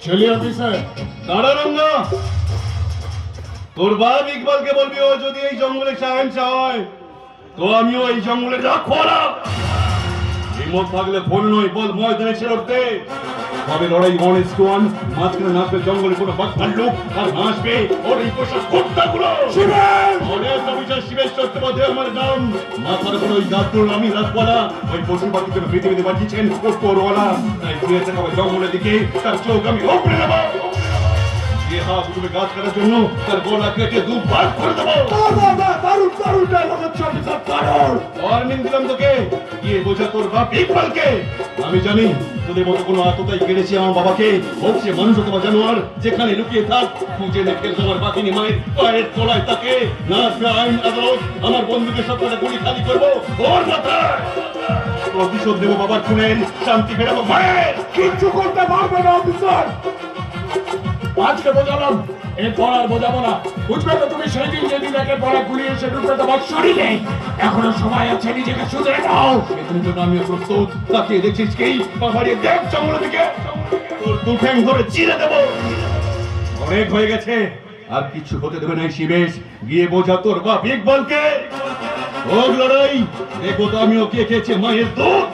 চলি অফিসার। দাঁড়ারঙ্গা, তোর বাপ ইকবালকে বলবি ও যদি এই জঙ্গলে শাহেনশাহ হয় তো আমিও এই জঙ্গলে রাখওয়ালা। হিম্মত থাকলে ফোন নয় বল ময়দানে ছেড়ে উঠতে তবে লড়াই ওয়ান ইস টু ওয়ান। মাঝখানে নাচবে জঙ্গলে কোনো বাঘ ভাল্লুক আর হাসবে ওর এই পোশাক কুত্তাগুলো। অনেক অফিসার শিবেশ চট্টোপাধ্যায় আমার নাম। মাথার কোনো ওই দাঁতুর আমি রাখওয়ালা। ওই পশু পাখিকে পৃথিবীতে বাঁচিয়েছেন ও পরওয়ালা। তাই ফিরে থাকা জঙ্গলের দিকে তার চোখ আমি ওপরে নেবো। গাছ কাটার জন্য তার গলা কেটে দু ভাগ করে দেবো। ওয়ার্নিং দিলাম তোকে, গিয়ে বোঝা তোর বাপ ইকবালকে। আমি জানি তোদের মতো কোনো আততাই কেড়েছে আমার বাবাকে। হোক সে মানুষ অথবা জানোয়ার, যেখানে লুকিয়ে থাক খুঁজে দেখে আমার বাকিনি মায়ের পায়ের তলায় তাকে না আসবে আইন আদালত। আমার বন্ধুকে সবকটা গুলি খালি করবো ওর মাথায়। প্রতিশোধ দেবো বাবার খুনের, শান্তি ফেরাবো মায়ের। কিচ্ছু করতে পারবে না অফিসার। আজকে বোঝালাম, এরপর আর বোঝাবো না। বুঝবে তো তুমি সেই দিন যেদিন একের পর এক গুলি এসে ঢুকবে তোমার শরীরে। এখনো সময় আছে, নিজেকে শুধরে নাও। সেদিন জন্য আমিও প্রস্তুত। তাকে দেখছিস কি বাড়িয়ে দেখ জঙ্গলের দিকে, তোর দু ঠ্যাং ধরে চিরে দেবো। অনেক হয়ে গেছে, আর কিছু হতে দেবে না শিবেশ। গিয়ে বোঝা তোর বাপ ইকবালকে। হোক লড়াই, দেখো তো আমিও কে খেয়েছে মায়ের দুধ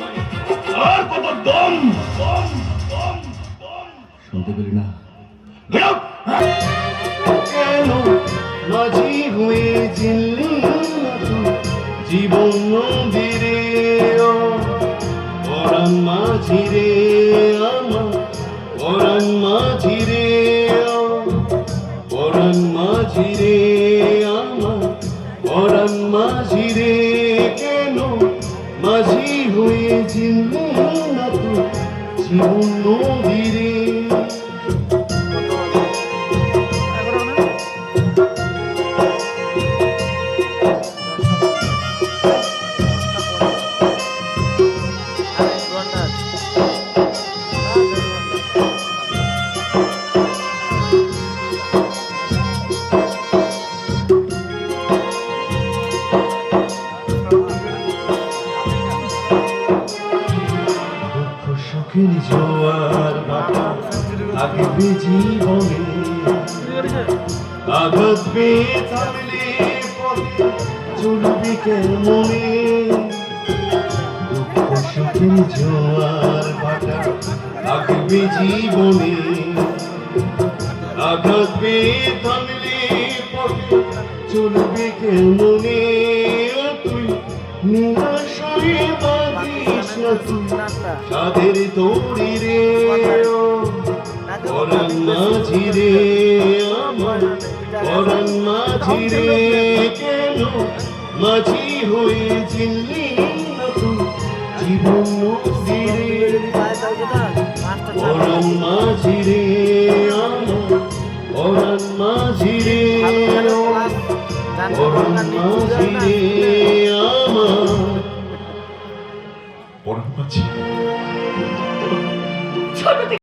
আর কত দম। শুনতে পেলি না? কেন মাঝি হয়ে চিনলি জীবন নদীরে পরাণ মাঝি রে আমার পরাণ মাঝি রে পরাণ মাঝি রে আমার পরাণ মাঝি রে কেন মাঝি হয়ে চিনলি না তুই জীবন নদীরে। শখের জোয়ার বাটা আগবে জীবনে আঘাত পেয়ে থাকলে পথে চলবে কেমনে। দুঃখ শখের জোয়ার বাটা আগবে জীবনে আঘাত পেয়ে থাকলে পথে চলবে কেমনে। তুই নিরাশ হয়ে বাঁধিস না তুই সাদের দড়ি রে পরাণ মাঝি রে আমার পরাণ মাঝি রে কেন মাঝি হয়ে চিনলি না তুই জীবন নদীরে পরাণ মাঝি রে আমার পরাণ মাঝি রে পরাণ মাঝি রে।